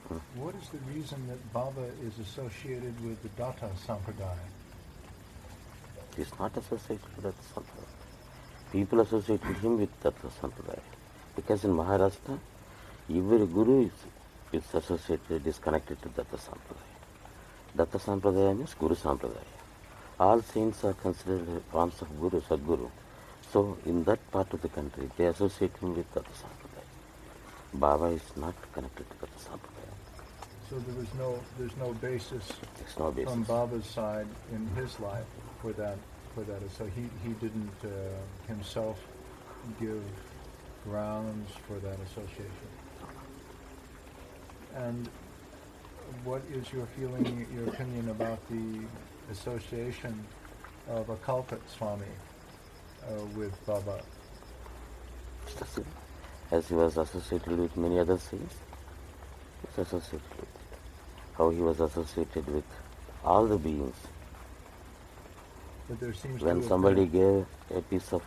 What is the reason that Baba is associated with the Datta Sampradaya? He is not associated with Datta Sampradaya. People associate him with Datta Sampradaya. Because in Maharashtra, every guru is associated, is connected to Datta Sampradaya. Datta Sampradaya means Guru Sampradaya. All saints are considered forms of Guru, Sadguru. So in that part of the country, they associate him with Datta Sampradaya. Baba is not connected to Datta Sampradaya. So there's no basis, There's no basis from Baba's side in his life for that. So he didn't himself give grounds for that association. And what is your feeling, your opinion about the association of a Kalpat Swami with Baba? As he was associated with many other saints, he was associated with it. How he was associated with all the beings. But there seems When to somebody gave a piece of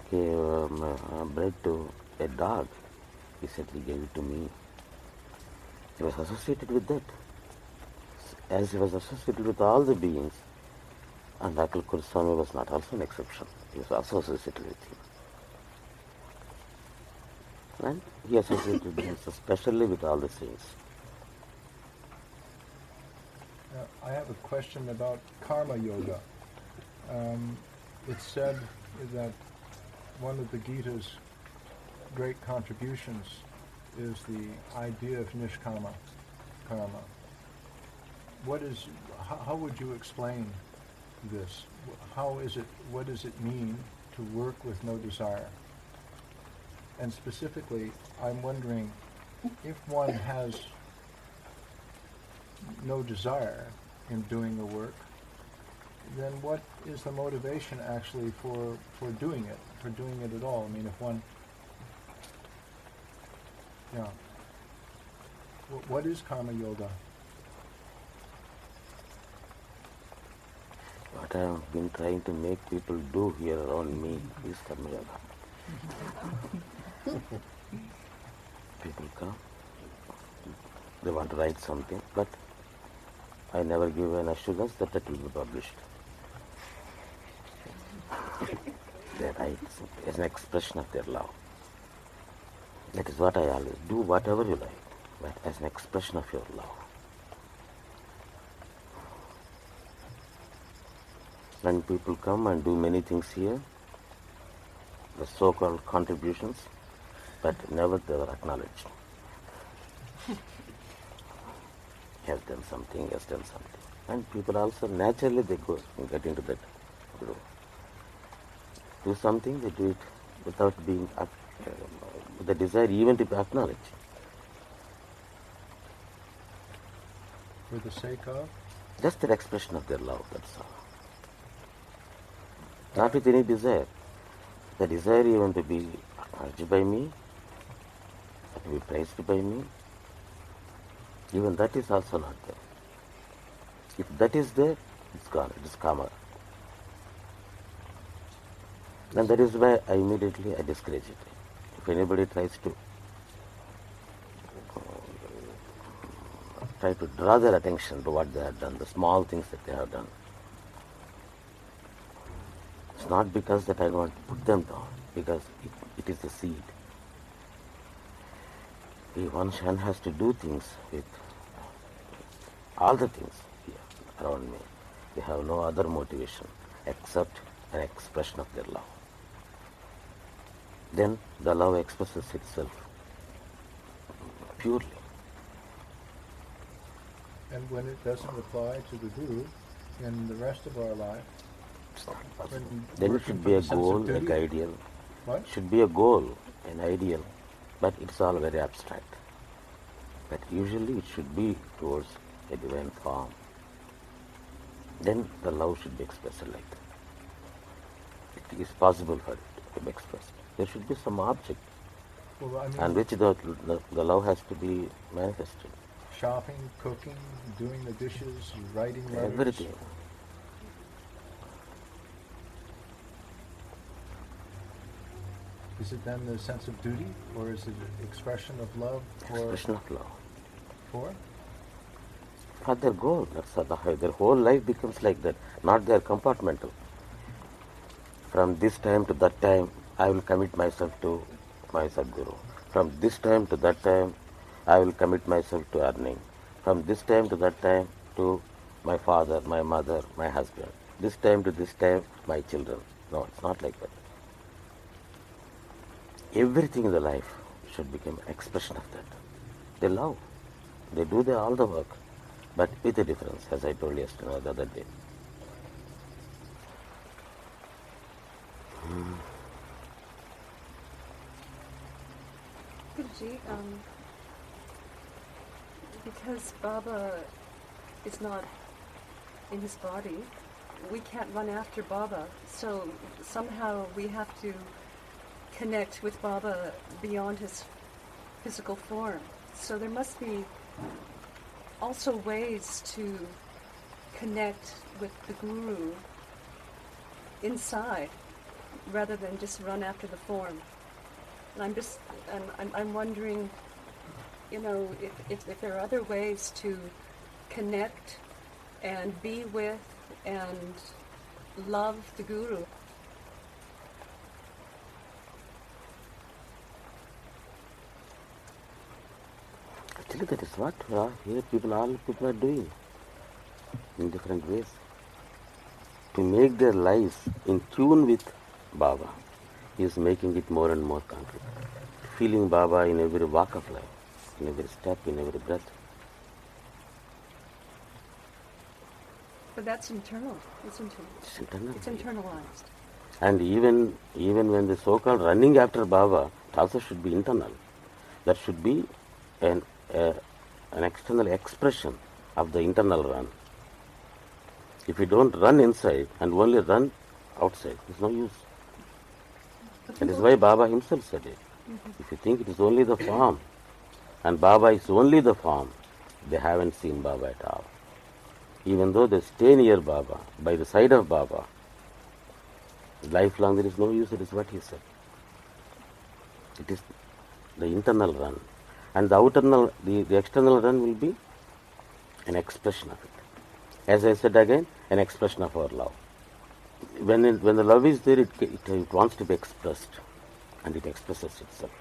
bread to a dog, he said he gave it to me. He was associated with that. As he was associated with all the beings, and Akal Kurswami was not also an exception. He was also associated with him. And he associated himself especially with all the saints. Now, I have a question about karma yoga. It's said that one of the Gita's great contributions is the idea of nishkama karma. How would you explain this? What does it mean to work with no desire? And specifically, I'm wondering, if one has no desire in doing the work, then what is the motivation actually for doing it at all? I mean, if one, what is karma yoga? What I have been trying to make people do here around me is karma yoga. People come, they want to write something, but I never give an assurance that it will be published. They write as an expression of their love. That is what I always do, whatever you like, but as an expression of your love. When people come and do many things here, the so-called contributions, but never they were acknowledged. He has done something, he has done something. And people also, naturally they go and get into that groove. Do something, they do it without being, with the desire even to be acknowledged. For the sake of? Just an expression of their love, that's all. Not with any desire. The desire even to be acknowledged by me, to be praised by me, even that is also not there. If that is there, it's gone, it is karma. And that is why I immediately discourage it. If anybody tries to draw their attention to what they have done, the small things that they have done, it's not because that I don't want to put them down, because it is the seed. One has to do things with all the things here around me. They have no other motivation except an expression of their love. Then the love expresses itself purely. And when it doesn't apply to the Guru in the rest of our life, it's not possible. Then it should be a goal, like ideal. What? It should be a goal, an ideal, but it's all very abstract. But usually it should be towards a divine form. Then the love should be expressed like that. It is possible for it to be expressed. There should be some object on which the love has to be manifested. Shopping, cooking, doing the dishes, writing letters. Everything. Is it then the sense of duty, or is it an expression of love? Expression of love. For? For their goal. Their whole life becomes like that, not their compartmental. From this time to that time, I will commit myself to my Sadguru. From this time to that time, I will commit myself to earning. From this time to that time, to my father, my mother, my husband. This time to this time, my children. No, it's not like that. Everything in the life should become expression of that. They love. They do all the work, but with a difference, as I told yesterday, the other day. Guruji, because Baba is not in his body, we can't run after Baba. So somehow we have to connect with Baba beyond his physical form. So there must be also ways to connect with the Guru inside, rather than just run after the form. And I'm wondering, if there are other ways to connect and be with and love the Guru. Actually, that is what all people are doing in different ways. To make their lives in tune with Baba is making it more and more concrete. Feeling Baba in every walk of life, in every step, in every breath. But that's internal. It's internal. It's internal. It's internalized. And even when the so-called running after Baba, it also should be internal. There should be an external expression of the internal run. If you don't run inside and only run outside, there's no use. That is why Baba himself said it. If you think it is only the form, and Baba is only the form, they haven't seen Baba at all. Even though they stay near Baba, by the side of Baba, lifelong there is no use, that is what he said. It is the internal run. And the external run will be an expression of it. As I said again, an expression of our love. When the love is there, it wants to be expressed, and it expresses itself.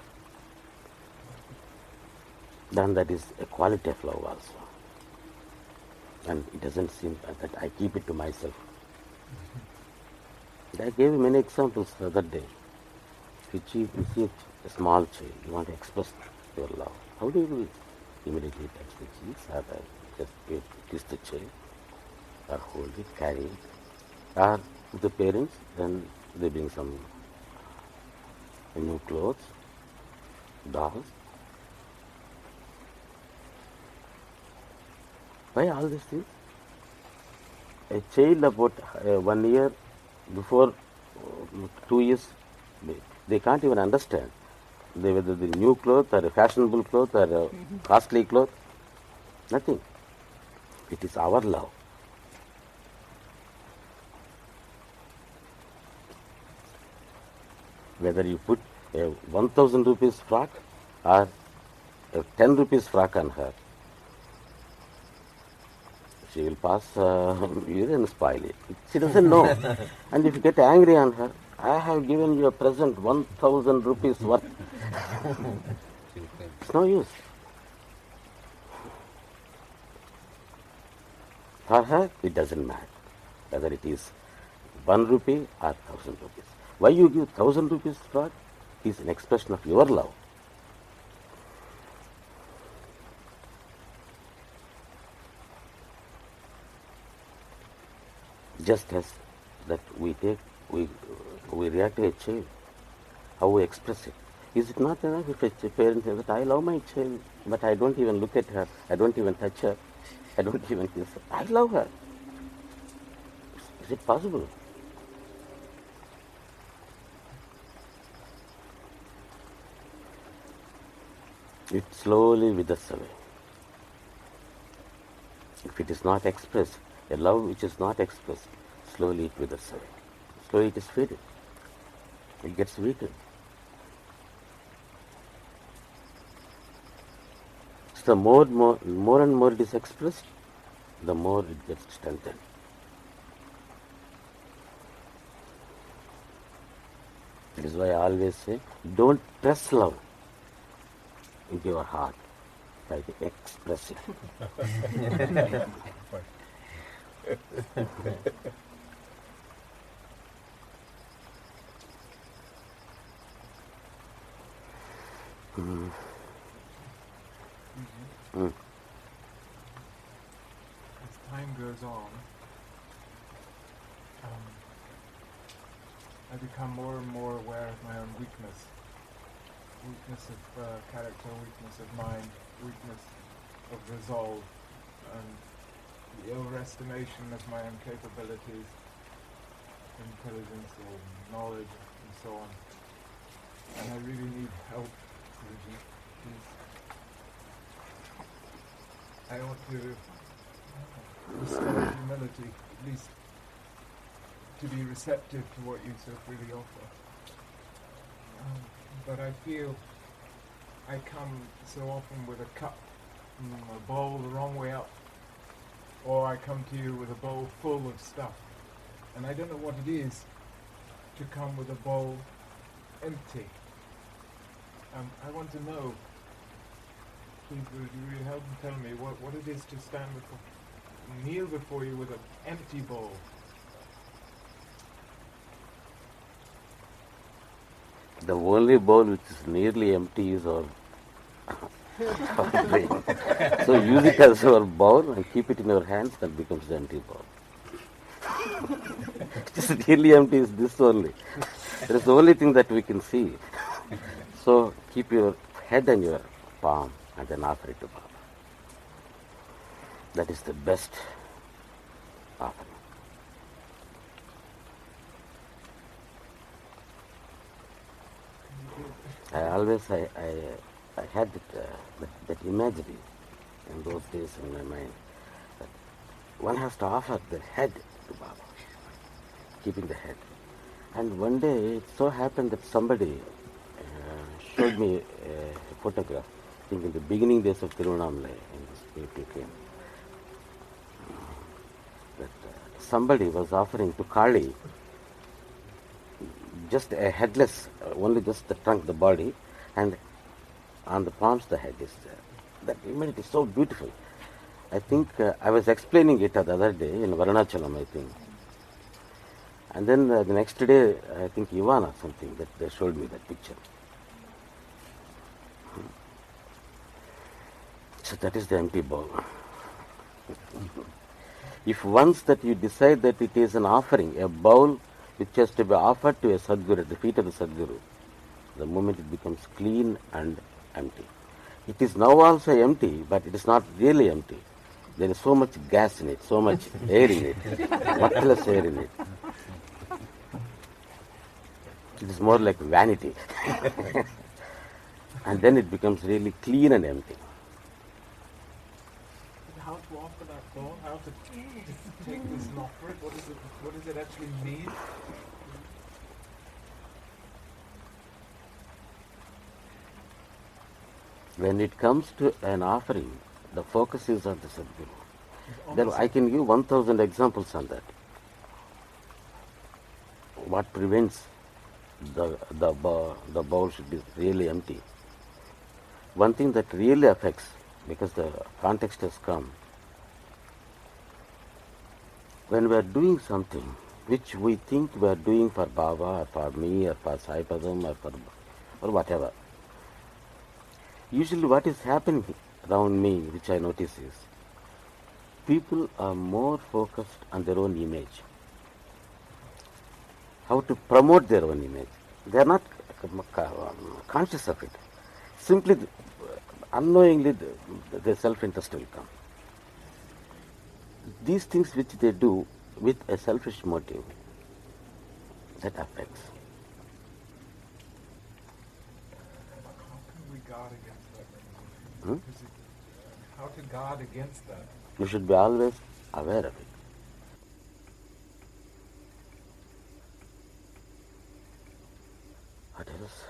Then that is a quality of love also. And it doesn't seem that I keep it to myself. I gave you many examples the other day. If you see a small child, you want to express your love. How do you do it? Immediately touch the cheeks, or just kiss the child, or hold it, carry it. Or with the parents, then they bring some new clothes, dolls. Why all these things? A child about 1 year, before 2 years, they can't even understand whether the new cloth or a fashionable cloth or a costly cloth. Nothing. It is our love. Whether you put a 1,000 rupees frock or a 10 rupees frock on her, she will pass you and spoil it. She doesn't know. And if you get angry on her, I have given you a present 1,000 rupees worth. It's no use. For her, it doesn't matter whether it is 1 rupee or 1,000 rupees. Why you give 1,000 rupees frock is an expression of your love. Just as that we react to a child, how we express it. Is it not enough if a parent says that I love my child, but I don't even look at her, I don't even touch her, I don't even kiss her. I love her. Is it possible? It slowly withers away. If it is not expressed, a love which is not expressed, slowly it withers away. Slowly it is faded. It gets weakened. It's the more and more it is expressed, the more it gets strengthened. That is why I always say, don't press love into your heart, try to express it. As time goes on, I become more and more aware of my own weakness. Weakness of character, weakness of mind, weakness of resolve, and the overestimation of my own capabilities, intelligence or knowledge, and so on. And I really need help, Guruji. Please. I want to restore humility, at least to be receptive to what you so freely offer. But I feel I come so often with a cup, a bowl the wrong way up, or I come to you with a bowl full of stuff. And I don't know what it is to come with a bowl empty. I want to know, please would you really help and tell me what it is to stand before, kneel before you with an empty bowl. The only bowl which is nearly empty is our brain. So use it as our bowl and keep it in your hands, that becomes the empty bowl. It is really empty is this only. That is the only thing that we can see. So keep your head in your palm and then offer it to Baba. That is the best offering. I had that imagery in those days in my mind that one has to offer the head to Baba, keeping the head. And one day it so happened that somebody showed me a photograph. I think in the beginning days of Tiruvannamalai, in this people came, that somebody was offering to Kali just a headless, only just the trunk, the body, and on the palms the head is there. That image is so beautiful. I think I was explaining it the other day in Varanchalam, I think. And then the next day, I think Ivan or something, that they showed me that picture. So that is the empty bowl. If once that you decide that it is an offering, a bowl which has to be offered to a Sadguru, at the feet of the Sadguru, the moment it becomes clean and empty. It is now also empty, but it is not really empty. There is so much gas in it, so much air in it, much less air in it. It is more like vanity. And then it becomes really clean and empty. How to offer that bowl? How to take this and offer it? What does it actually mean? When it comes to an offering, the focus is on the Sadguru. Then I can give 1,000 examples on that. What prevents the bowl should be really empty? One thing that really affects, because the context has come, when we are doing something which we think we are doing for Baba or for me or for Saipatham or whatever, usually what is happening around me, which I notice, is people are more focused on their own image, how to promote their own image. They are not conscious of it. Simply, unknowingly, the self-interest will come. These things which they do with a selfish motive, that affects. How can we guard against that? Hmm? How to guard against that? You should be always aware of it. What else?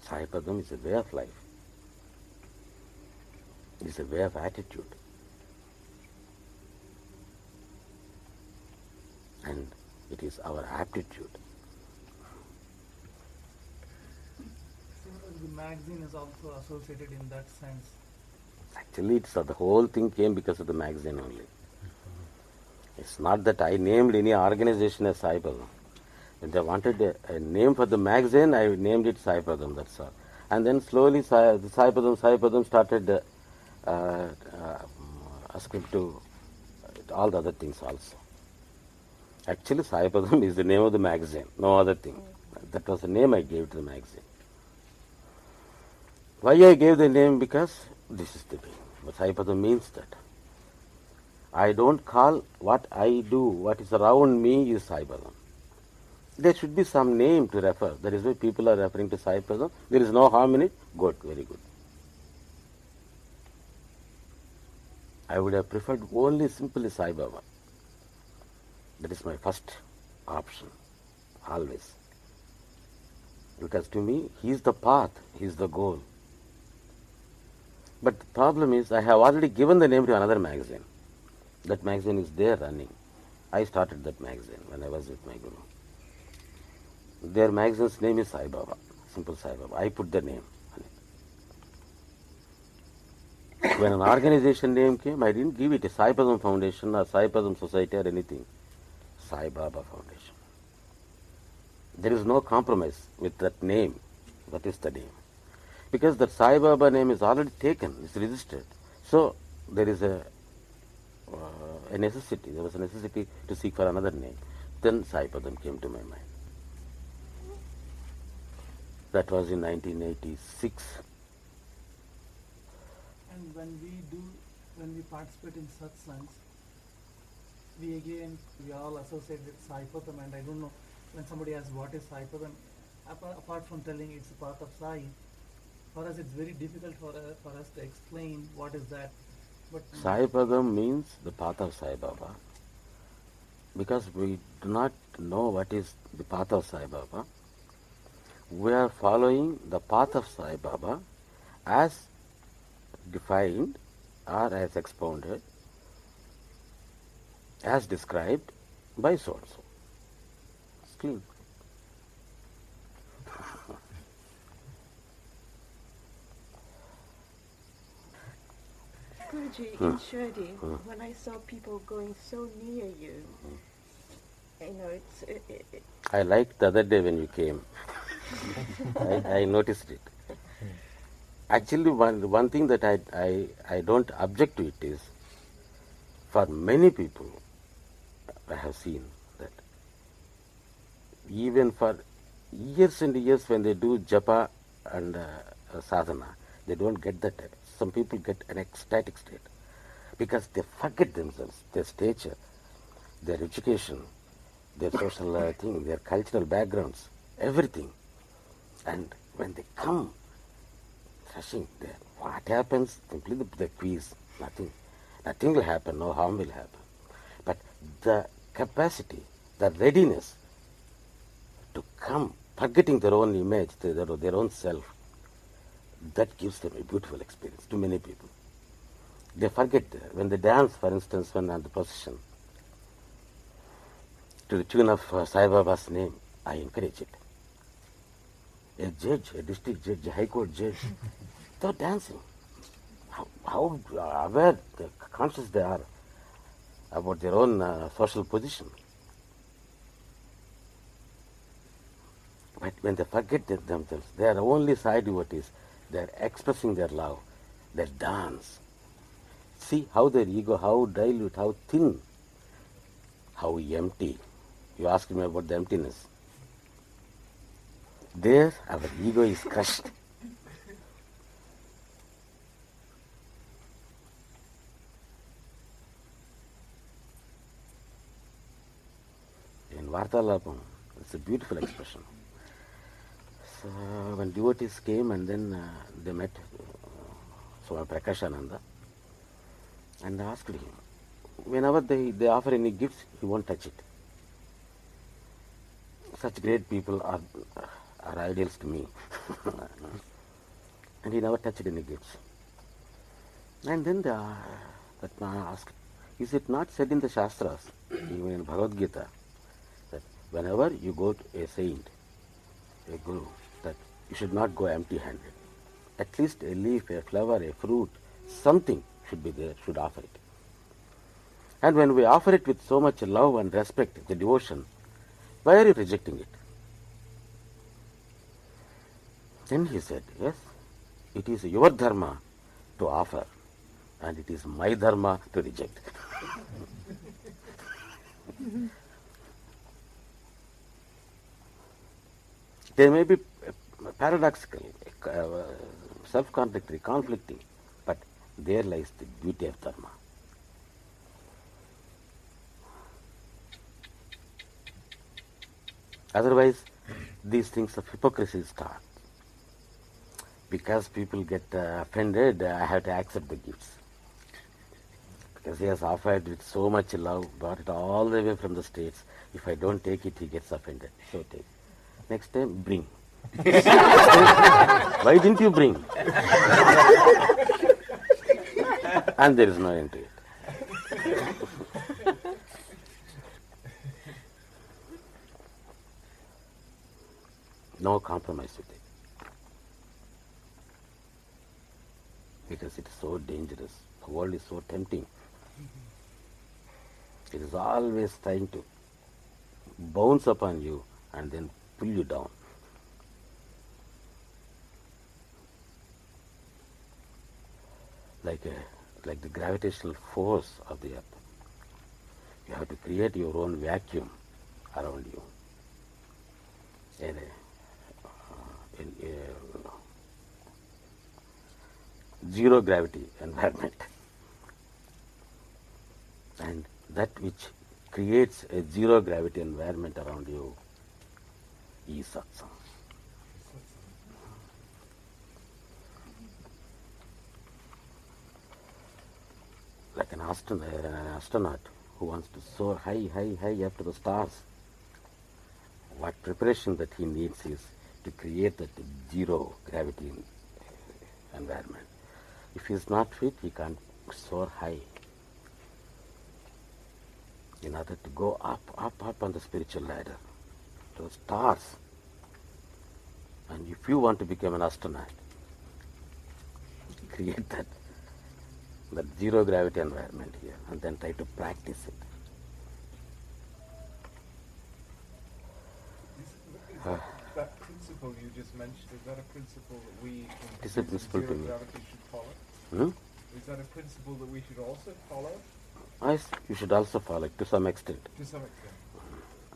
Saipatham is a way of life. It is a way of attitude. And it is our aptitude. So the magazine is also associated in that sense. Actually, the whole thing came because of the magazine only. It's not that I named any organization as Saipatham. When they wanted a name for the magazine, I named it Saipatham, that's all. And then slowly Saipatham started ascript to all the other things also. Actually, Saipatham is the name of the magazine, no other thing. That was the name I gave to the magazine. Why I gave the name? Because this is the name. But Saipatham means that. I don't call what I do, what is around me is Saipatham. There should be some name to refer. That is why people are referring to Saipatham. There is no harm in it. Good, very good. I would have preferred only simply Sai Baba. That is my first option, always. Because to me, he is the path, he is the goal. But the problem is, I have already given the name to another magazine. That magazine is there running. I started that magazine when I was with my Guru. Their magazine's name is Sai Baba, simple Sai Baba. I put the name on it. When an organization name came, I didn't give it a Saipatham Foundation or Saipatham Society or anything. Sai Baba Foundation. There is no compromise with that name. That is the name. Because that Sai Baba name is already taken, it's registered. So there is a necessity. There was a necessity to seek for another name. Then Saipatham came to my mind. That was in 1986. And when we participate in satsangs, we all associate with Saipatham, and I don't know, when somebody asks what is Saipatham, apart from telling it's a path of Sai, for us it's very difficult for us to explain what is that. But Saipatham means the path of Sai Baba. Because we do not know what is the path of Sai Baba, we are following the path of Sai Baba as defined or as expounded, as described by so-and-so. It's clean. Guruji, in Shirdi, when I saw people going so near you, you know, I liked the other day when you came. I noticed it. Actually, one thing that I don't object to it is, for many people, I have seen that even for years and years when they do japa and sadhana, they don't get that. Some people get an ecstatic state because they forget themselves, their stature, their education, their social thing, their cultural backgrounds, everything. And when they come rushing there, what happens? Simply the quiz, nothing. Nothing will happen, no harm will happen. But the capacity, the readiness to come, forgetting their own image, their own self, that gives them a beautiful experience to many people. They forget when they dance, for instance, when on the procession, to the tune of Sai Baba's name, I encourage it. A judge, a district judge, a high court judge, they're dancing. How aware, conscious they are about their own social position. But when they forget themselves, their only side devotees, they're expressing their love, their dance. See how their ego, how dilute, how thin, how empty. You asked me about the emptiness. There, our ego is crushed. In Vartalapam, it's a beautiful expression. So when devotees came and then they met Swami Prakashananda and asked him, whenever they offer any gifts, he won't touch it. Such great people are ideals to me. And he never touched any gifts. And then that man asked, is it not said in the Shastras, even in Bhagavad Gita, that whenever you go to a saint, a guru, that you should not go empty-handed. At least a leaf, a flower, a fruit, something should be there, should offer it. And when we offer it with so much love and respect, the devotion, why are you rejecting it? Then he said, yes, it is your dharma to offer, and it is my dharma to reject. They may be paradoxical, self-contradictory, conflicting, but there lies the beauty of dharma. Otherwise, these things of hypocrisy start. Because people get offended, I have to accept the gifts. Because he has offered with so much love, brought it all the way from the States. If I don't take it, he gets offended. So take. Next time, bring. Why didn't you bring? And there is no end to it. No compromise with it. Because it is so dangerous. The world is so tempting. It is always trying to bounce upon you and then pull you down. Like the gravitational force of the earth. You have to create your own vacuum around you. In a zero gravity environment. And that which creates a zero gravity environment around you is Satsang. Like an astronaut who wants to soar high up to the stars. What preparation that he needs is to create that zero gravity environment. If he is not fit, he can't soar high. In order to go up on the spiritual ladder, to the stars. And if you want to become an astronaut, create that zero gravity environment here and then try to practice it. That principle you just mentioned, is that a principle that we It is a principle to zero me. gravity should follow? Is that a principle that we should also follow? Yes, you should also follow it to some extent. To some extent.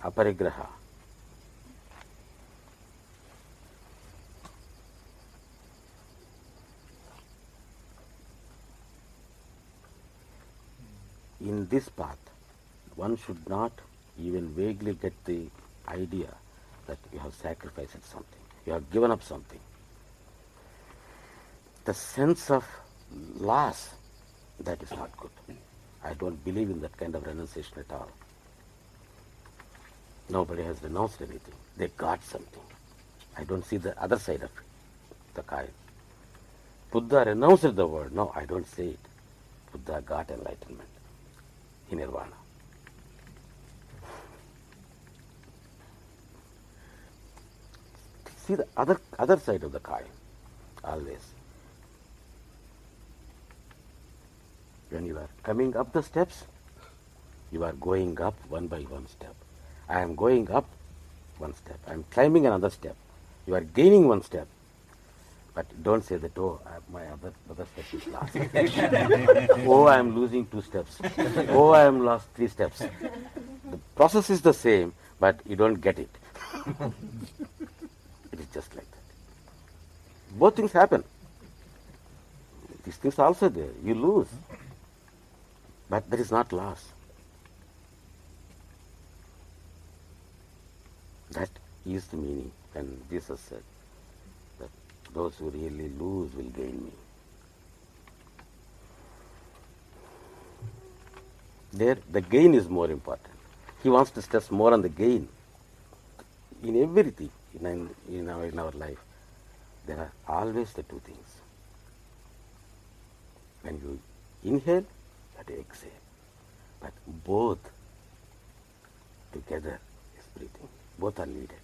Aparigraha. In this path, one should not even vaguely get the idea that you have sacrificed something, you have given up something. The sense of loss, that is not good. I don't believe in that kind of renunciation at all. Nobody has renounced anything. They got something. I don't see the other side of the coin. Buddha renounced the world. No, I don't say it. Buddha got enlightenment in Nirvana. See the other side of the coin, always. When you are coming up the steps, you are going up one by one step. I am going up one step. I am climbing another step. You are gaining one step. But don't say that, oh, my other step is lost. Oh, I am losing 2 steps. Oh, I am lost 3 steps. The process is the same, but you don't get it. It is just like that. Both things happen. These things are also there. You lose. But that is not loss. That is the meaning. And Jesus said that those who really lose will gain me. There, the gain is more important. He wants to stress more on the gain. In everything, in our life, there are always the 2 things. When you inhale, you have to exhale. But both together is breathing. Both are needed.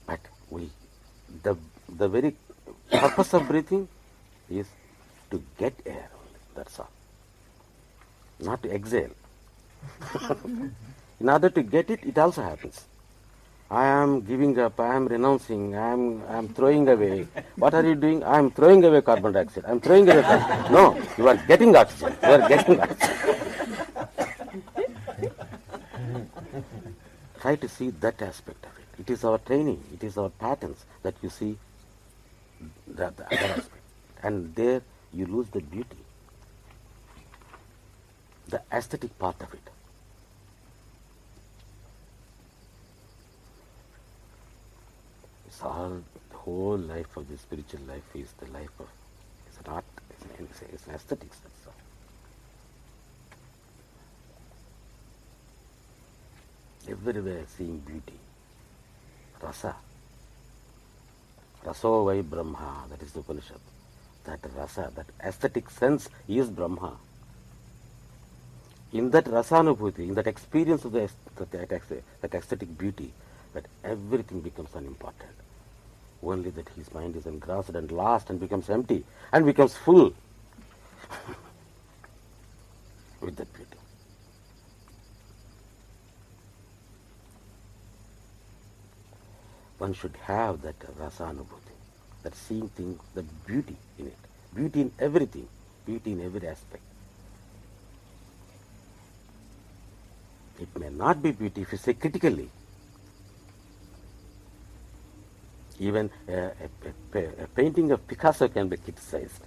But the very purpose of breathing is to get air only. That's all. Not to exhale. In order to get it, it also happens. I am giving up, I am renouncing, I am throwing away. What are you doing? I am throwing away carbon dioxide. I am throwing away carbon. No, you are getting oxygen. You are getting oxygen. Try to see that aspect of it. It is our training, it is our patterns that you see the other aspect. And there you lose the beauty, the aesthetic part of it. It's all, the whole life of the spiritual life is the life of, it's an art, it's an aesthetics, that's all. Everywhere seeing beauty. Rasa. Raso vai Brahma, that is the Upanishad. That rasa, that aesthetic sense is Brahma. In that rasanubhuti, in that experience of that aesthetic beauty, that everything becomes unimportant. Only that his mind is engrossed and lost and becomes empty and becomes full with that beauty. One should have that rasanubhuti, that seeing things, the beauty in it, beauty in everything, beauty in every aspect. It may not be beauty if you say critically. Even a painting of Picasso can be criticized.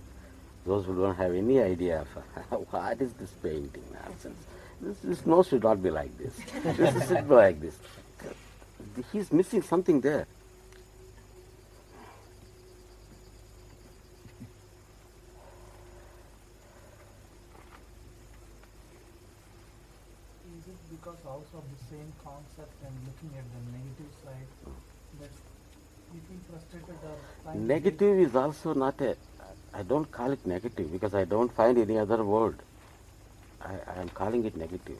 Those who don't have any idea of what is this painting, nonsense. This nose should not be like this. This should be like this. He's missing something there. Is it because also of the same concept and looking at the negative side that you feel frustrated or trying to Negative is also not a, I don't call it negative because I don't find any other word. I am calling it negative.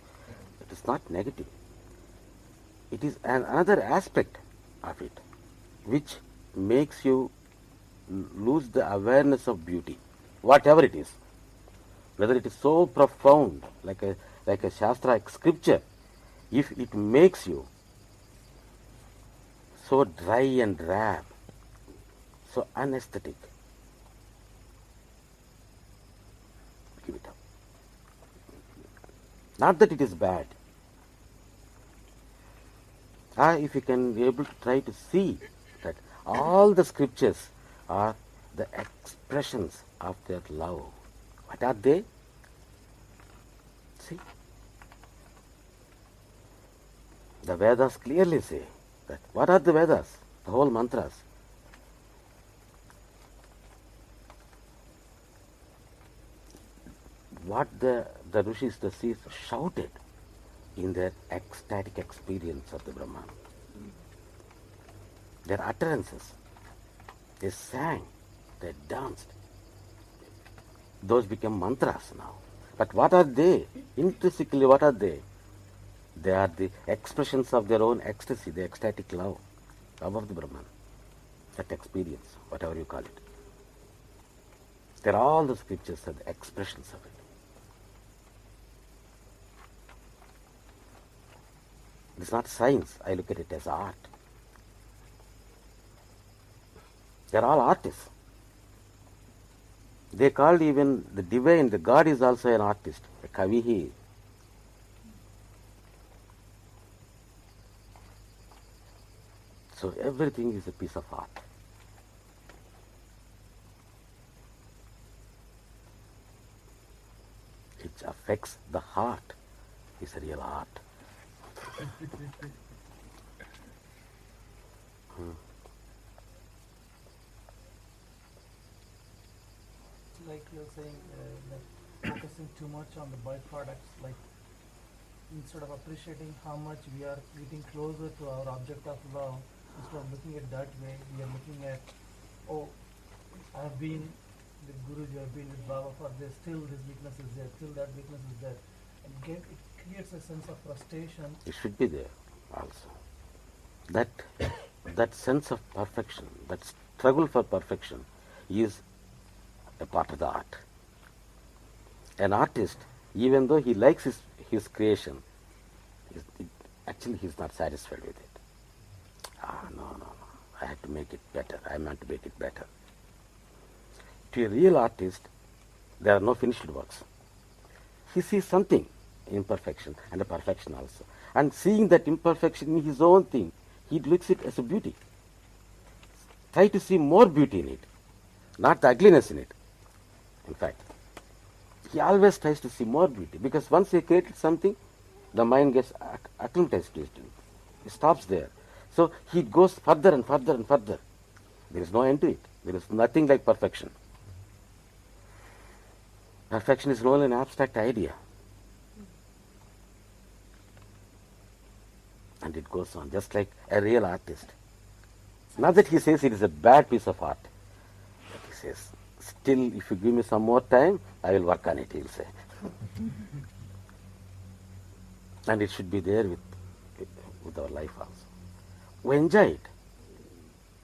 It is not negative. It is another aspect of it which makes you lose the awareness of beauty, whatever it is. Whether it is so profound, like a Shastra, like scripture, if it makes you so dry and drab, so unesthetic, give it up. Not that it is bad. If you can be able to try to see that all the scriptures are the expressions of their love. What are they? See? The Vedas clearly say that. What are the Vedas? The whole mantras. What the rishis, the seers shouted in their ecstatic experience of the Brahman. Their utterances. They sang, they danced. Those become mantras now. But what are they? Intrinsically, what are they? They are the expressions of their own ecstasy, the ecstatic love of the Brahman. That experience, whatever you call it. They're all the scriptures are the expressions of it. It's not science, I look at it as art. They're all artists. They called even the divine, the God is also an artist, a kavihi. So everything is a piece of art. Which affects the heart is a real art. like you're saying, like focusing too much on the byproducts, like instead of appreciating how much we are getting closer to our object of love, instead of looking at that way, we are looking at, oh, I've been with Guruji, you have been with Baba for this, still this weakness is there, still that weakness is there. It creates a sense of frustration. It should be there also. That sense of perfection, that struggle for perfection is a part of the art. An artist, even though he likes his creation, actually he is not satisfied with it. No, I have to make it better. I want to make it better. To a real artist, there are no finished works. He sees something, imperfection, and a perfection also. And seeing that imperfection in his own thing, he looks it as a beauty. Try to see more beauty in it, not the ugliness in it. In fact, he always tries to see more beauty, because once he created something, the mind gets acclimatized to it. It stops there. So he goes further and further and further. There is no end to it. There is nothing like perfection. Perfection is only an abstract idea. And it goes on, just like a real artist. Not that he says it is a bad piece of art. But he says, still, if you give me some more time, I will work on it, he will say. And it should be there with our life also. We enjoy it.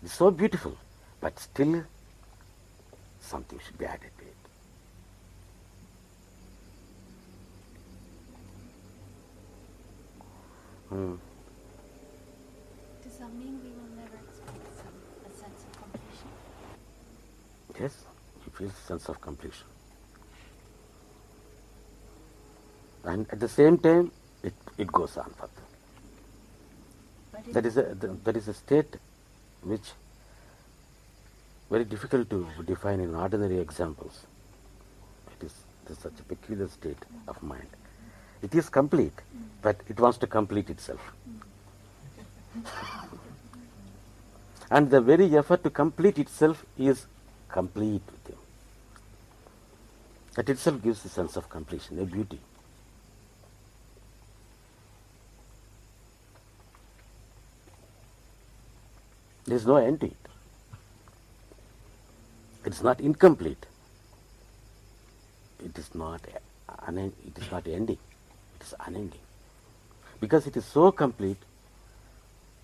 It's so beautiful, but still something should be added to it. Does that mean we will never experience a sense of completion? Yes, he feels a sense of completion. And at the same time, it goes on further. That is a state which very difficult to define in ordinary examples. It is such a peculiar state of mind. It is complete, but it wants to complete itself. And the very effort to complete itself is complete with him. That itself gives a sense of completion, a beauty. There is no end to it. It is not incomplete. It is not ending. It is unending. Because it is so complete,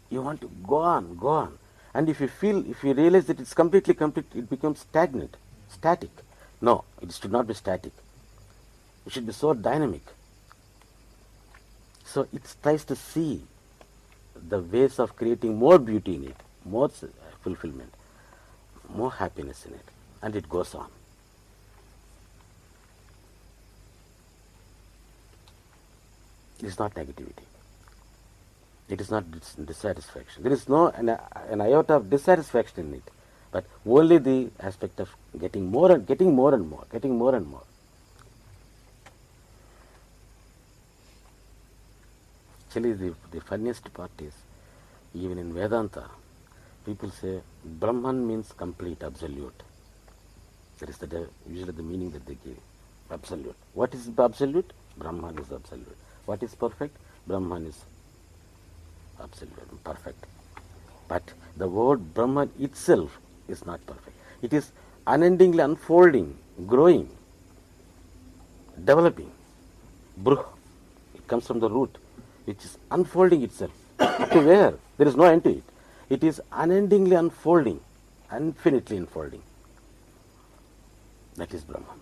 you want to go on. And if you realize that it's completely complete, it becomes stagnant, static. No, it should not be static. It should be so dynamic. So it tries to see the ways of creating more beauty in it, more fulfillment, more happiness in it, and it goes on. It is not negativity. It is not dissatisfaction. There is no an iota of dissatisfaction in it, but only the aspect of getting more and more. Actually, the funniest part is, even in Vedanta, people say Brahman means complete, absolute. That is usually the meaning that they give. Absolute. What is absolute? Brahman is absolute. What is perfect? Brahman is absolute, perfect. But the word Brahman itself is not perfect. It is unendingly unfolding, growing, developing. Bruh. It comes from the root, which is unfolding itself. To where? There is no end to it. It is unendingly unfolding, infinitely unfolding. That is Brahman.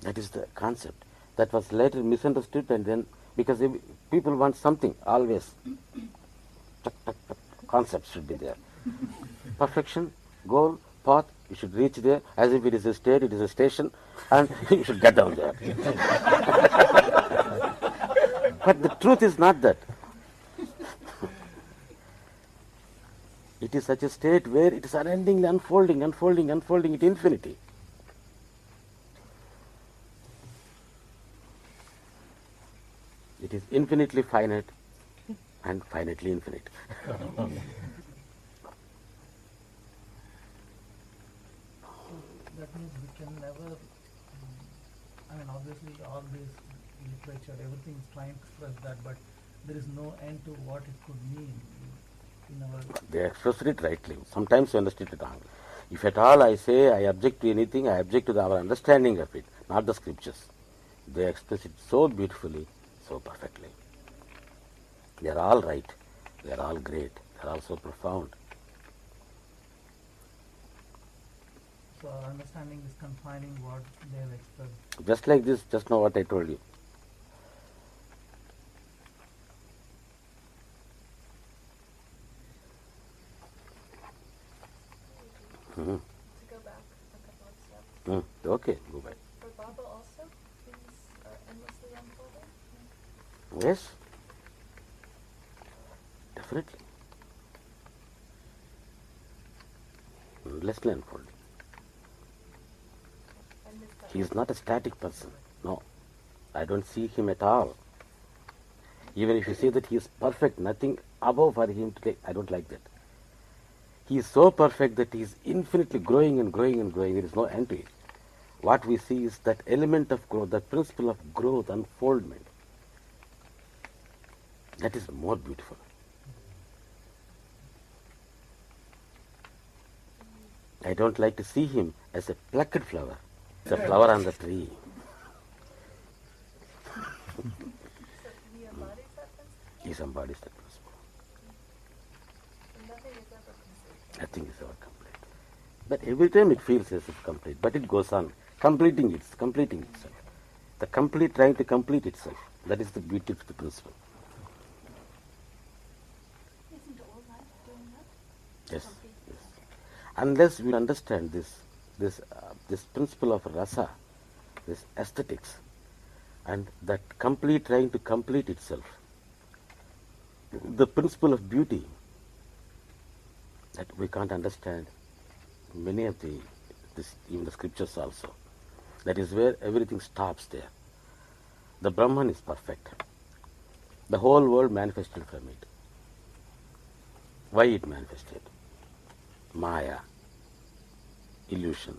That is the concept that was later misunderstood, and then because people want something always, concept should be there. Perfection, goal, path, you should reach there as if it is a state, it is a station, and you should get down there. But the truth is not that. It is such a state where it is unendingly unfolding into infinity. It is infinitely finite and finitely infinite. That means we can never, obviously all this literature, everything is trying to express that, but there is no end to what it could mean. in our... They expressed it rightly. Sometimes you understood it wrong. If at all I say I object to anything, I object to our understanding of it, not the scriptures. They express it so beautifully, so perfectly. They are all right. They are all great. They are all so profound. So our understanding is confining what they have expressed. Just like this, just now what I told you. To go back a couple of steps. Okay, go back. For Baba also, things are endlessly unfolding. Yes, definitely. Endlessly unfolding. I missed that. He is not a static person. No, I don't see him at all. Even if you say that he is perfect, nothing above for him to take, I don't like that. He is so perfect that he is infinitely growing and growing and growing. There is no end to it. What we see is that element of growth, that principle of growth, unfoldment. That is more beautiful. I don't like to see him as a plucked flower. It's a flower on the tree. So he embodies that principle, He embodies that principle. and nothing is ever complete. Nothing is ever complete. But every time it feels as if complete. But it goes on, completing itself. The complete trying to complete itself. That is the beauty of the principle. Isn't all life doing that? Yes. Yes. Unless we understand this principle of rasa, this aesthetics, and that complete trying to complete itself, the principle of beauty, that we can't understand many of even the scriptures also. That is where everything stops there. The Brahman is perfect. The whole world manifested from it. Why it manifested? Maya, illusion,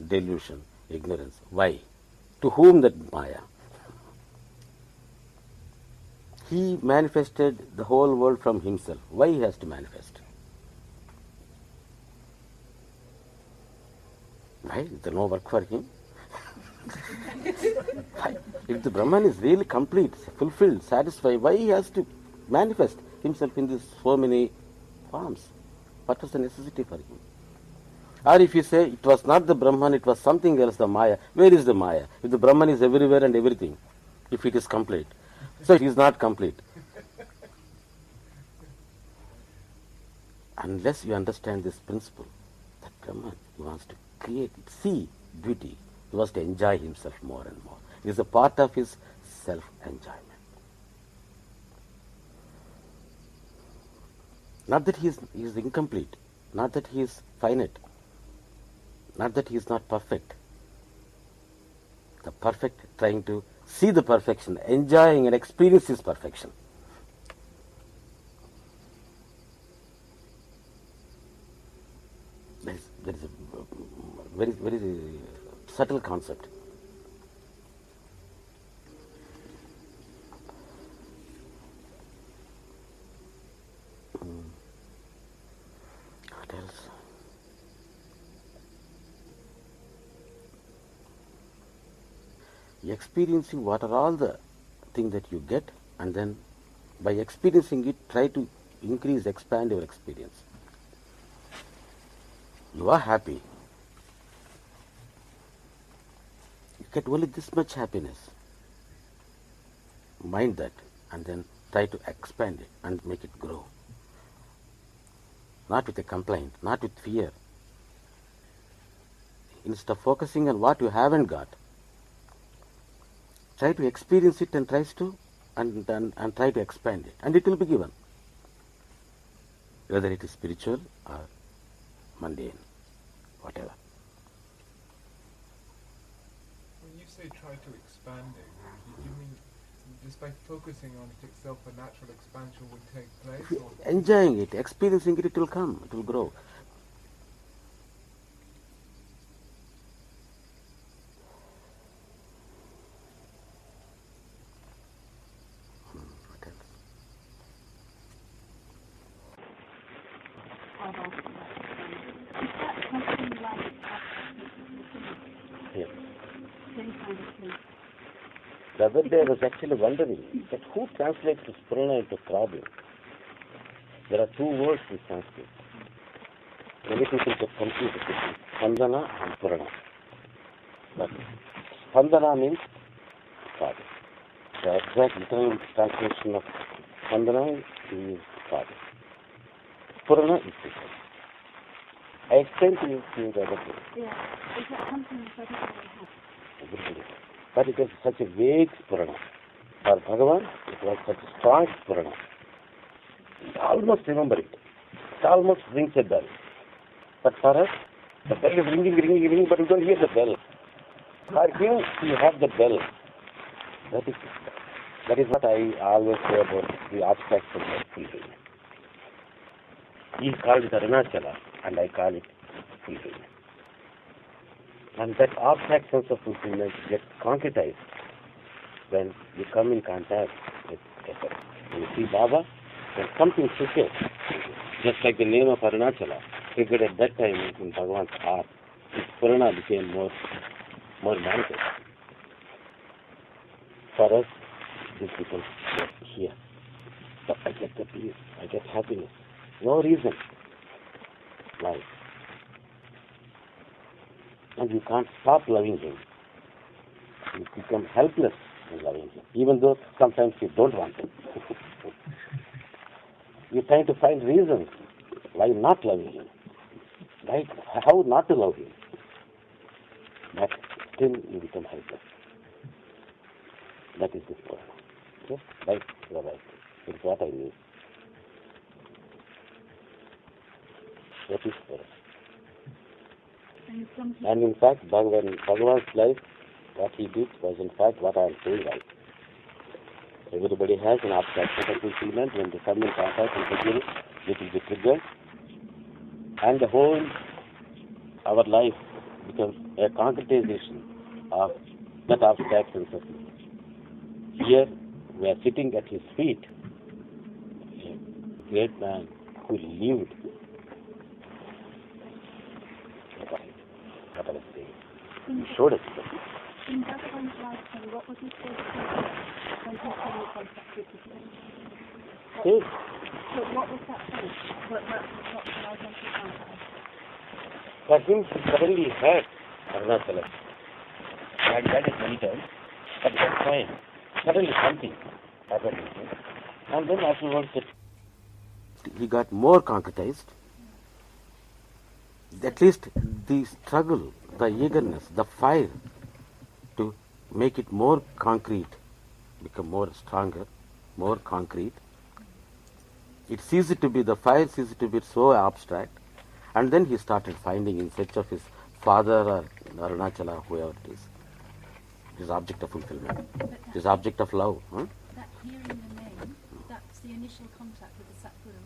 delusion, ignorance. Why? To whom that Maya? He manifested the whole world from himself. Why he has to manifest? Why? Is there no work for him? Why? If the Brahman is really complete, fulfilled, satisfied, why he has to manifest himself in these so many forms? What was the necessity for him? Or if you say it was not the Brahman, it was something else, the Maya, where is the Maya? If the Brahman is everywhere and everything, if it is complete, so it is not complete. Unless you understand this principle, that Brahman, he wants to create, see beauty, he wants to enjoy himself more and more. It is a part of his self-enjoyment. Not that he is incomplete, not that he is finite, not that he is not perfect. The perfect trying to see the perfection, enjoying and experience his perfection. That is a very, very subtle concept. What else? Experiencing what are all the things that you get, and then by experiencing it, try to increase, expand your experience. You are happy. You get only this much happiness. Mind that, and then try to expand it and make it grow. Not with a complaint, not with fear. Instead of focusing on what you haven't got, try to experience it and try to expand it, and it will be given. Whether it is spiritual or mundane, whatever. When you say try to expand it, do you mean just by focusing on it itself, a natural expansion would take place? Or Enjoying it, experiencing it, it will come, it will grow. What else? The other day I was actually wondering that who translates Spurana into problem? There are two words in Sanskrit. Many people get confused between Spandana and Purana. But Spandana means father. The exact literal translation of Spandana is father. Purana is sister. I explained to you the other day. Yeah. Is that something that everybody has? But it was such a vague Spurana. For Bhagavan, it was such a strong Spurana. You almost remember it. It almost rings a bell. But for us, the bell is ringing, but you don't hear the bell. For him, you have the bell. That is what I always say about the abstract sense of fulfillment. He called it Arunachala, and I call it fulfillment. And that abstract sense of fulfillment gets concretized when you come in contact with effort. When you see Baba, when something triggers, just like the name of Arunachala, triggered at that time in Bhagavan's heart, his Purana became more manifest. For us, this becomes here. So I get the peace, I get happiness. No reason. Life. And you can't stop loving him. You become helpless in loving him, even though sometimes you don't want him. You're trying to find reasons why not loving him, right? How not to love him. But still you become helpless. That is this problem. Okay? Right? You are right. It's what I mean. That is for us. And in fact, Bhagavan's life, what he did was in fact what I am saying right. Everybody has an abstract set of fulfillment. When they come in contact with the Guru, it will be triggered. And the whole, our life becomes a concretization of that abstract sense of fulfillment. Here, we are sitting at his feet, a great man who lived what I was saying. He showed us that. In Bhagavan's lifetime, what was his first thought when he came in contact with the Guru? So what was that thing? What allowed him to contact? For him, he suddenly heard Arunachala. I had done it many times, but that's fine. Suddenly something happened with him. And then afterwards, he got more concretized. At least the struggle, the eagerness, the fire to make it more concrete, become more stronger, more concrete. It ceased to be, the fire ceased to be so abstract, and then he started finding in search of his father or Arunachala, whoever it is, his object of fulfillment, his object of love. That hearing the name, that's the initial contact with the Satguru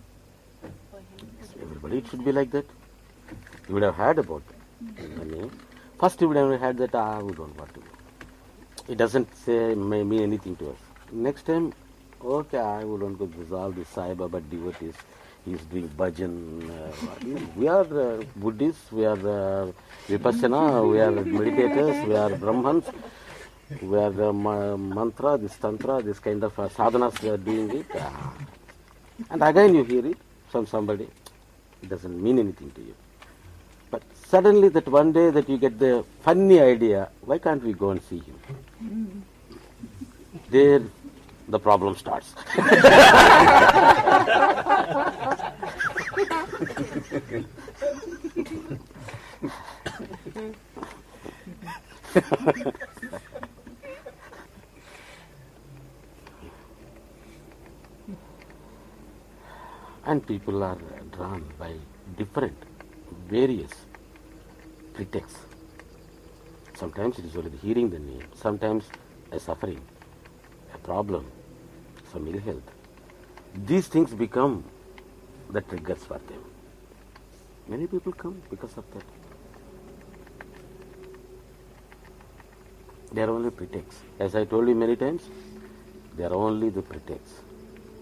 for him. Everybody, it should be like that. You would have heard about the name. First you would have heard that, we don't want to go. It doesn't mean anything to us. Next time, okay, I wouldn't go. This all the Sai Baba devotees. He's doing bhajan. We are Buddhists, we are Vipassana, we are meditators, we are Brahmans, we are mantra, this tantra, this kind of sadhanas we are doing it. And again you hear it from somebody. It doesn't mean anything to you. But suddenly that one day that you get the funny idea, why can't we go and see him? There the problem starts. And people are drawn by different, various pretexts. Sometimes it is only hearing the name, sometimes a suffering, a problem, some ill health. These things become the triggers for them. Many people come because of that. They are only pretexts. As I told you many times, they are only the pretexts.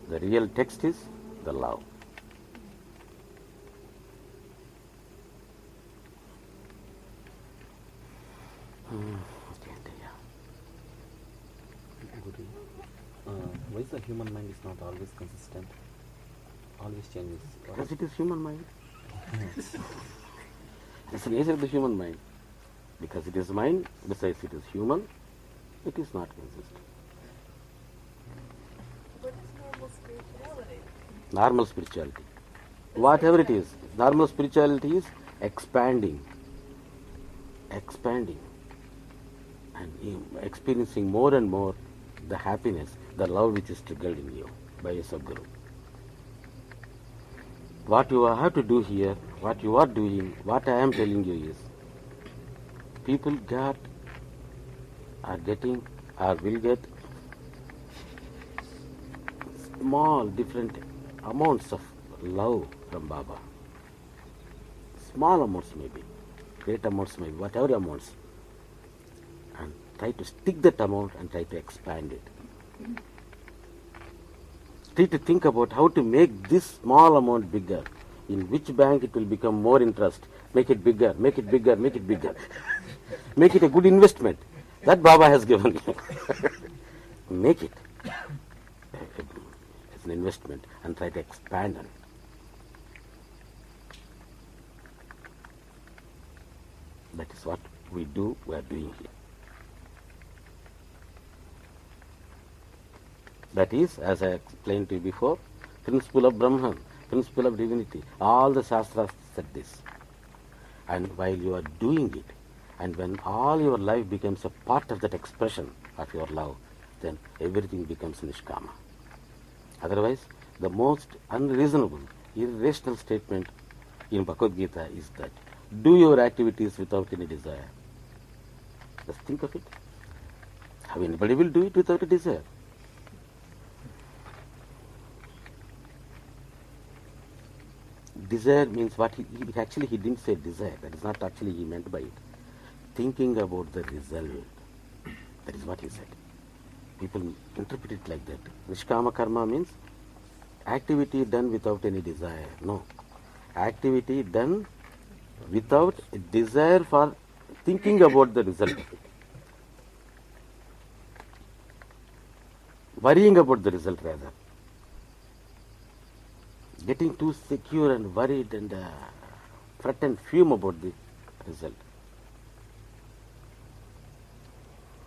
The real text is the love. Why is the human mind is not always consistent? Always changes. Because it is human mind. It's the nature of the human mind. Because it is mind, besides it is human, it is not consistent. What is normal spirituality? Normal spirituality. Whatever it is, normal spirituality is expanding. Expanding. And experiencing more and more the happiness, the love which is triggered in you by a Sadguru. What you have to do here, what you are doing, what I am telling you is, people are getting, or will get small, different amounts of love from Baba. Small amounts maybe, great amounts maybe, whatever amounts. And try to stick that amount and try to expand it. Try to think about how to make this small amount bigger. In which bank it will become more interest. Make it bigger, make it bigger, make it bigger. Make it a good investment. That Baba has given you. Make it as an investment and try to expand on it. That is what we are doing here. That is, as I explained to you before, principle of Brahman, principle of divinity. All the Shastras said this. And while you are doing it, and when all your life becomes a part of that expression of your love, then everything becomes nishkama. Otherwise, the most unreasonable, irrational statement in Bhagavad Gita is that do your activities without any desire. Just think of it. How anybody will do it without a desire? Desire means what he didn't say desire. That is not actually he meant by it. Thinking about the result. That is what he said. People interpret it like that. Nishkama karma means activity done without any desire. No. Activity done without a desire for thinking about the result of it. Worrying about the result rather. Getting too secure and worried and fret and fume about the result.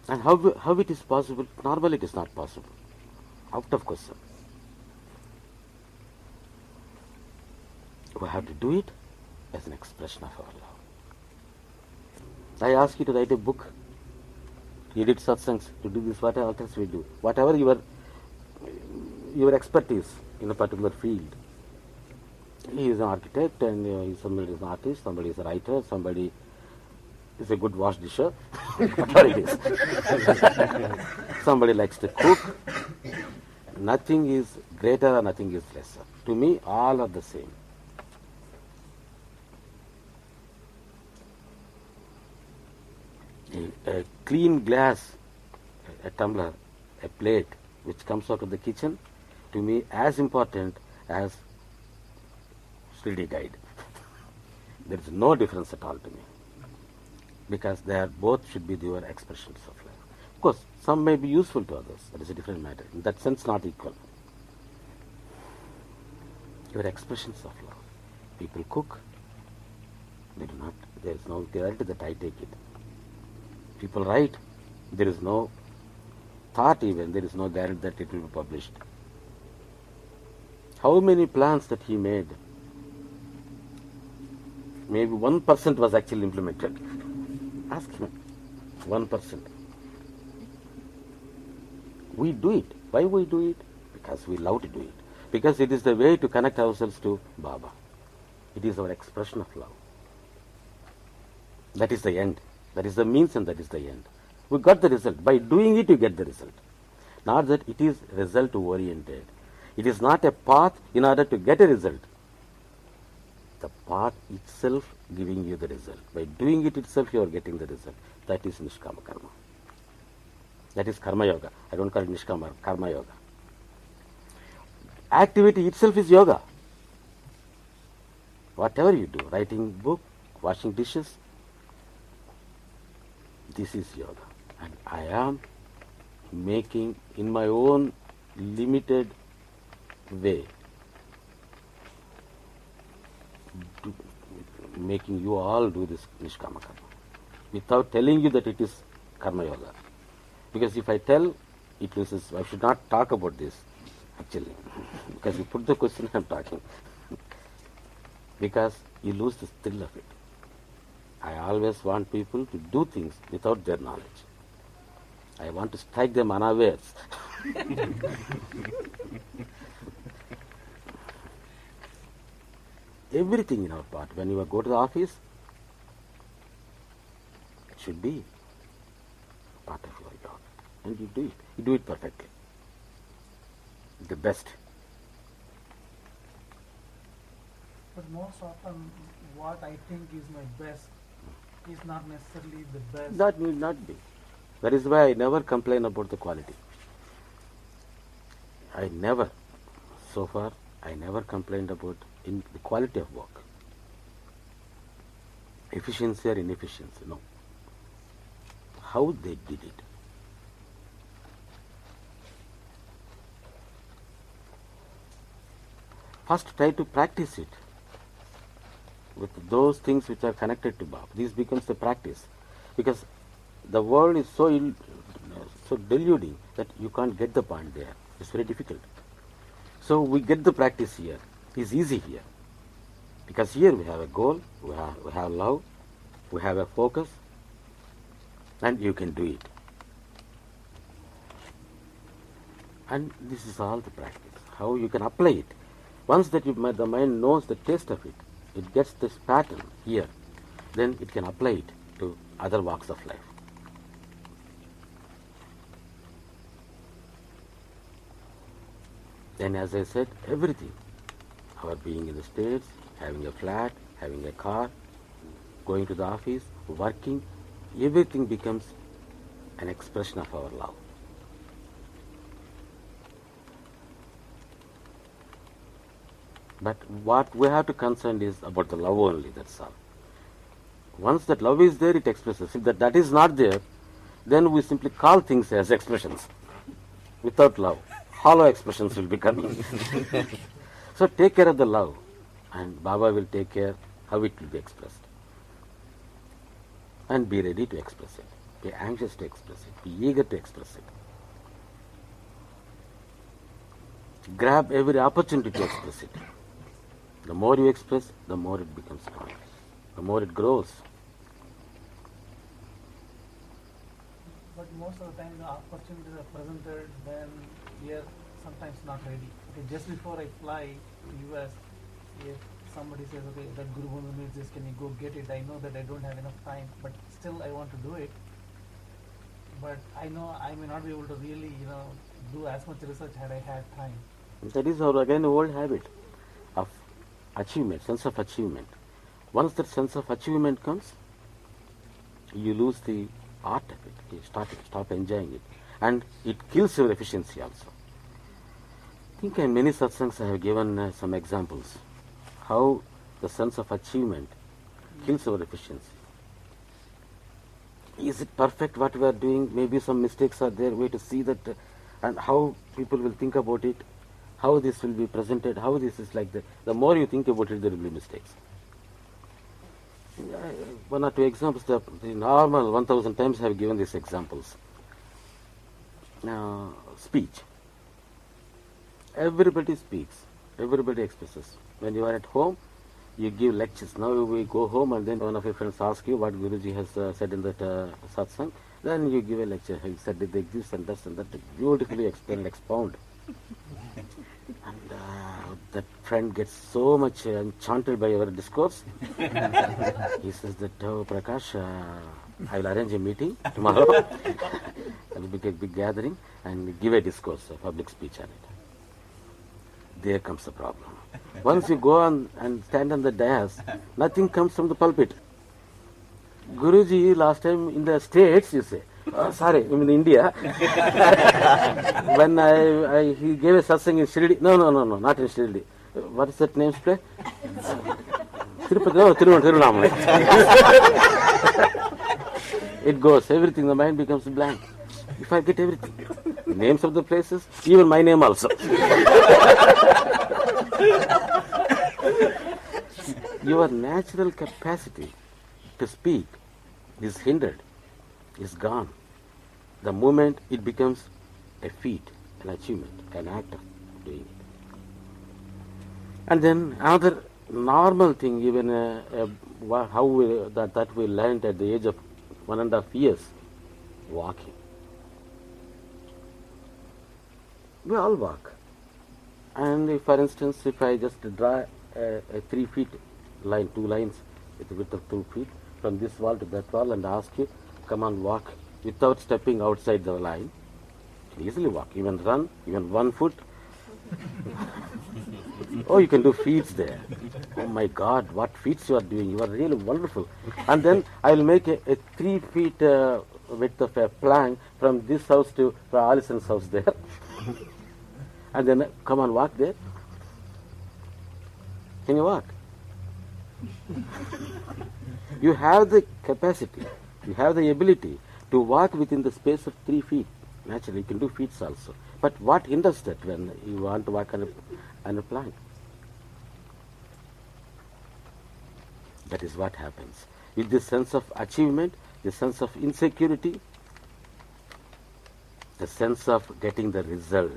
And how it is possible? Normally it is not possible. Out of question. We have to do it as an expression of our love. I ask you to write a book. You did satsangs, to do this, whatever else we do. Whatever your expertise in a particular field. He is an architect and somebody is an artist, somebody is a writer, somebody is a good wash disher, whatever it is. Somebody likes to cook. Nothing is greater or nothing is lesser. To me, all are the same. A clean glass, a tumbler, a plate which comes out of the kitchen, to me as important as Shirdi guide. There is no difference at all to me. Because they are both should be your expressions of love. Of course, some may be useful to others. That is a different matter. In that sense, not equal. Your expressions of love. People cook. They do not. There is no guarantee that I take it. People write. There is no thought even. There is no guarantee that it will be published. How many plans that he made? Maybe 1% was actually implemented. Ask him. 1%. We do it. Why we do it? Because we love to do it. Because it is the way to connect ourselves to Baba. It is our expression of love. That is the end. That is the means and that is the end. We got the result. By doing it, you get the result. Not that it is result oriented. It is not a path in order to get a result. The path itself giving you the result. By doing it itself, you are getting the result. That is Nishkama Karma. That is Karma Yoga. I don't call it Nishkama, Karma Yoga. Activity itself is yoga. Whatever you do, writing book, washing dishes, this is yoga. And I am making in my own limited way, making you all do this Nishkama Karma without telling you that it is Karma Yoga. Because if I tell, it loses. I should not talk about this actually. Because you put the question, I am talking. Because you lose the thrill of it. I always want people to do things without their knowledge. I want to strike them unawares. Everything in our part, when you go to the office, it should be part of your job. And you do it. You do it perfectly. The best. But most often, what I think is my best is not necessarily the best. That need not be. That is why I never complain about the quality. So far, I never complained about the quality of work. Efficiency or inefficiency, no. How they did it. First, try to practice it with those things which are connected to Baba. This becomes the practice. Because the world is so deluding that you can't get the point there. It's very difficult. So we get the practice here. It's easy here. Because here we have a goal, we have love, we have a focus, and you can do it. And this is all the practice. How you can apply it. Once that the mind knows the taste of it, it gets this pattern here, then it can apply it to other walks of life. Then, as I said, everything, our being in the States, having a flat, having a car, going to the office, working, everything becomes an expression of our love. But what we have to concern is about the love only, that's all. Once that love is there, it expresses. If that is not there, then we simply call things as expressions. Without love, hollow expressions will be coming. So take care of the love, and Baba will take care how it will be expressed. And be ready to express it. Be anxious to express it. Be eager to express it. Grab every opportunity to express it. The more you express, the more it becomes strong. The more it grows. But most of the time the opportunities are presented when we are sometimes not ready. Okay, just before I fly to US, if somebody says, okay, that Guru Bandhu needs this, can you go get it? I know that I don't have enough time, but still I want to do it. But I know I may not be able to really, do as much research had I had time. That is our, again, old habit of achievement, sense of achievement. Once that sense of achievement comes, you lose the art of it. You stop enjoying it. And it kills your efficiency also. I think in many satsangs I have given some examples how the sense of achievement kills our efficiency. Is it perfect what we are doing? Maybe some mistakes are there. We have to see that and how people will think about it, how this will be presented, how this is like that. The more you think about it, there will be mistakes. One or two examples, the normal 1000 times I have given these examples. Now, speech. Everybody speaks, everybody expresses. When you are at home, you give lectures. Now we go home and then one of your friends asks you what Guruji has said in that satsang. Then you give a lecture. He said it like this and that. Beautifully explain and expound. And that friend gets so much enchanted by your discourse. He says that, oh, Prakash, I will arrange a meeting tomorrow. There will be a big gathering and give a discourse, a public speech on it. There comes the problem. Once you go on and stand on the dais, nothing comes from the pulpit. Guruji, last time in the States, you say, sorry, in India, when he gave a satsang in Shirdi, no, not in Shirdi. What is that name's play? Tiruvannamalai. It goes, everything, the mind becomes blank. You forget everything. The names of the places, even my name also. Your natural capacity to speak is hindered, is gone. The moment it becomes a feat, an achievement, an act of doing it. And then another normal thing, even that we learned at the age of 1.5 years, walking. We all walk. And if, for instance, if I just draw a 3 feet line, 2 lines with a width of 2 feet, from this wall to that wall, and ask you, come on, walk without stepping outside the line, you can easily walk, even run, even 1 foot. Oh, you can do feats there. Oh my God, what feats you are doing. You are really wonderful. And then I will make a 3 feet width of a plank from this house to Alison's house there. And then come and walk there. Can you walk? You have the capacity, you have the ability to walk within the space of 3 feet. Naturally, you can do feats also. But what hinders that when you want to walk on a plank? That is what happens. With this sense of achievement, the sense of insecurity, the sense of getting the result,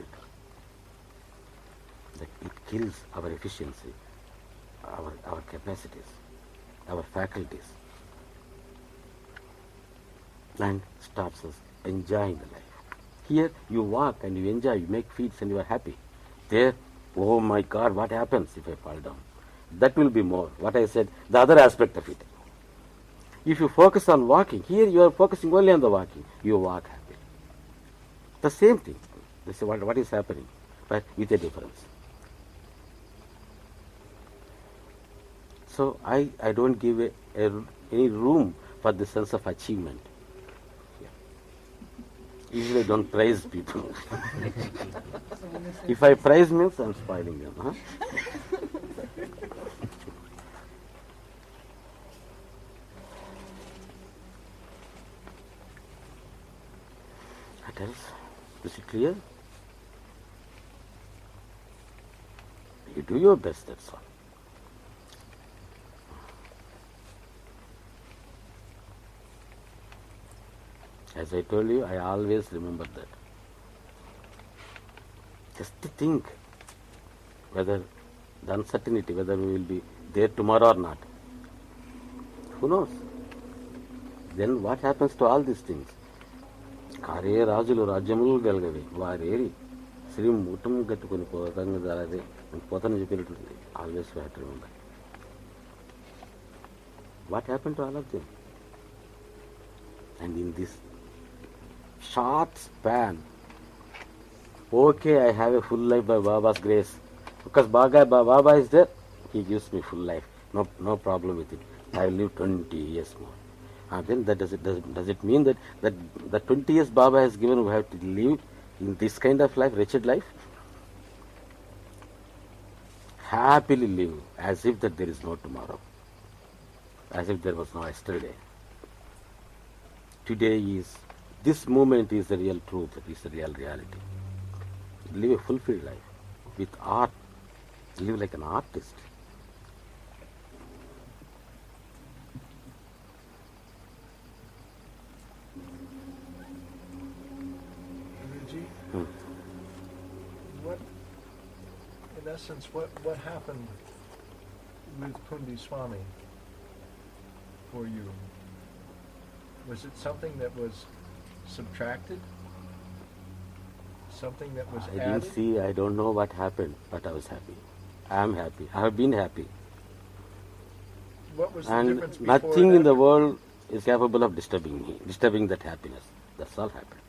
that it kills our efficiency, our capacities, our faculties, and stops us enjoying the life. Here you walk and you enjoy, you make feats and you are happy. There, oh my God, what happens if I fall down? That will be more, what I said, the other aspect of it. If you focus on walking, here you are focusing only on the walking, you walk happy. The same thing. This is what is happening, but with a difference. So I don't give any room for the sense of achievement. Usually I don't praise people. If I praise means I'm spoiling them. Huh? What else? Is it clear? You do your best, that's all. As I told you, I always remember that. Just to think whether the uncertainty, whether we will be there tomorrow or not. Who knows? Then what happens to all these things? Kare Rajulu Rajamulu Galgavi, Vareri, Srim Mutum Gatukuni Potang Darade, and Potan Jupiter. Always we have to remember. What happened to all of them? And in this short span, okay, I have a full life by Baba's grace. Because Baba is there, he gives me full life. No problem with it. I will live 20 years more. And then does it mean that the 20 years Baba has given, we have to live in this kind of life, wretched life? Happily live as if that there is no tomorrow. As if there was no yesterday. This moment is the real truth, it is the real reality. Live a fulfilled life with art. Live like an artist. Babuji, in essence, what happened with Pundi Swami for you? Was it something that was subtracted? Something that was added? I don't know what happened, but I was happy. I am happy. I have been happy. What was the And difference before nothing and in the after? world is capable of disturbing me, disturbing that happiness. That's all happened.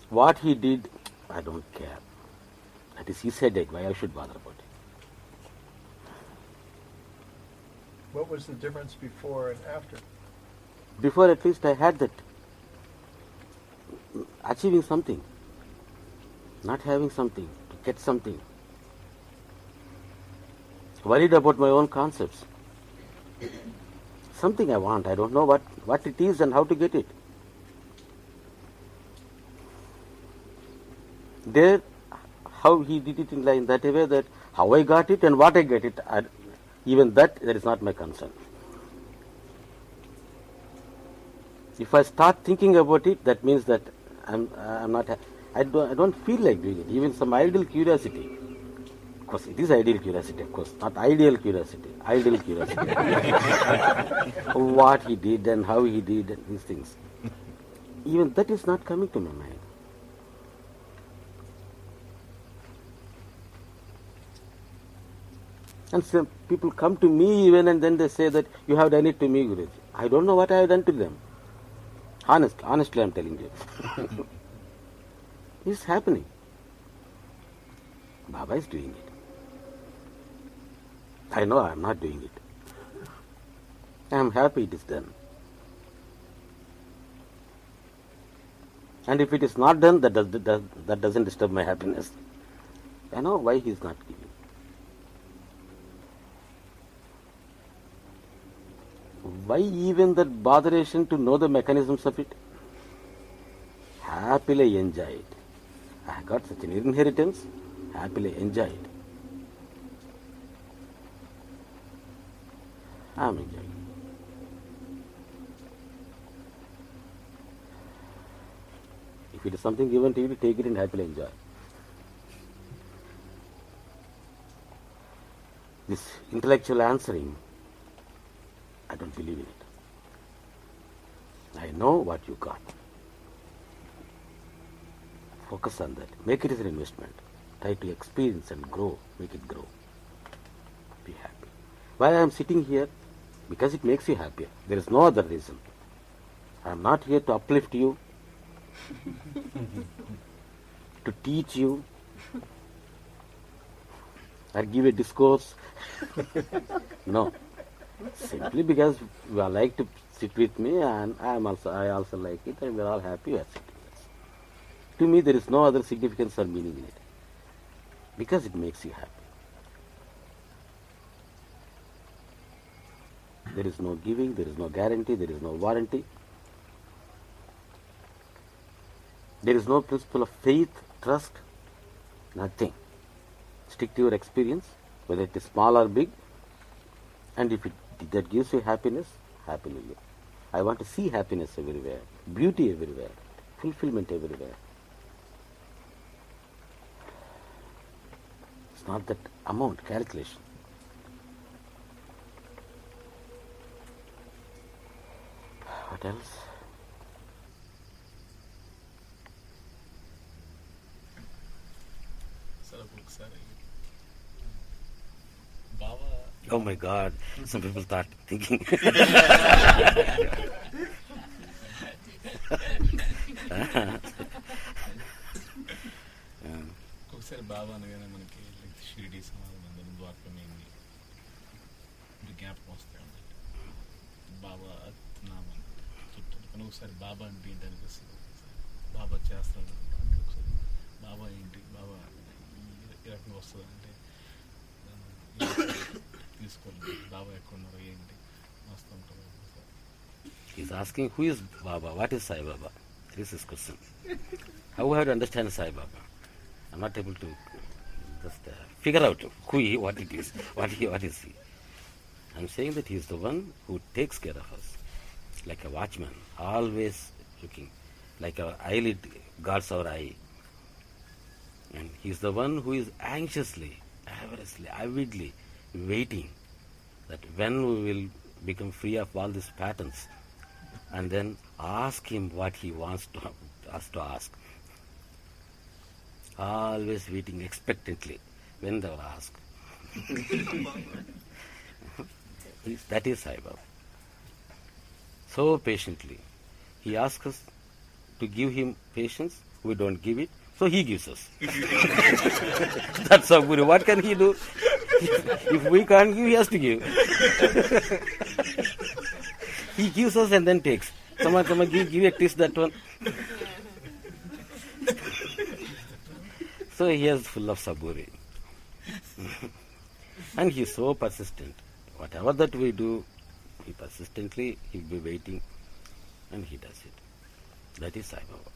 What he did, I don't care. That is his headache. Why I should bother about it? What was the difference before and after? Before, at least I had that. Achieving something. Not having something. To get something. Worried about my own concepts. Something I want. I don't know what it is and how to get it. There, how he did it in that way, that how I got it and what I get it, even that is not my concern. If I start thinking about it, that means that I'm not. I don't feel like doing it. Even some ideal curiosity. Of course, it is ideal curiosity. Of course, not ideal curiosity. Ideal curiosity. What he did and how he did and these things. Even that is not coming to my mind. And some people come to me even and then they say that you have done it to me, Guruji. I don't know what I have done to them. Honestly, I am telling you. It's happening. Baba is doing it. I know I am not doing it. I am happy it is done. And if it is not done, that doesn't disturb my happiness. I know why he is not giving. Why even that botheration to know the mechanisms of it? Happily enjoy it. I got such an inheritance, happily enjoy it. I am enjoying it. If it is something given to you, take it and happily enjoy. This intellectual answering, I don't believe in it. I know what you got. Focus on that. Make it as an investment. Try to experience and grow. Make it grow. Be happy. Why I am sitting here? Because it makes you happier. There is no other reason. I am not here to uplift you, to teach you, or give a discourse. No. Simply because you are like to sit with me, and I also like it, and we are all happy you are sitting. To me, there is no other significance or meaning in it, because it makes you happy. There is no giving, there is no guarantee, there is no warranty. There is no principle of faith, trust, nothing. Stick to your experience, whether it is small or big, and if that gives you happiness, happy New Year. I want to see happiness everywhere, beauty everywhere, fulfillment everywhere. It's not that amount, calculation. What else? Oh my God, some people start thinking. ఒకసారి బాబా అనగానే మనకి షిరిడి సమాధానం ద్వారకమేంది జ్ఞాపకం వస్తాయి అన్నమాట. బాబా నామం చెప్తాను కానీ ఒకసారి బాబా అంటే ఏంటి అనిపిస్తుంది. బాబా చేస్తాడు అంటే ఒకసారి బాబా ఏంటి, బాబా ఈ రకంగా వస్తుంది అంటే తీసుకోవాలి. బాబా ఎక్కడున్నారో ఏంటి వస్తూ ఉంటారు. He's asking, who is Baba? What is Sai Baba? This is his question. How have to understand Sai Baba? I'm not able to just figure out who he, what it is, what is he. I'm saying that he is the one who takes care of us, like a watchman, always looking, like our eyelid guards our eye. And he is the one who is anxiously, avidly waiting that when we will become free of all these patterns, and then ask him what he wants us to ask. Always waiting expectantly when they will ask. That is Sai Baba. So patiently. He asks us to give him patience. We don't give it, so he gives us. That's our Guru. What can he do? If we can't give, he has to give. He gives us and then takes. Come on, give a taste that one. So he is full of saburi. And he is so persistent. Whatever that we do, he persistently, he will be waiting and he does it. That is Sai Baba.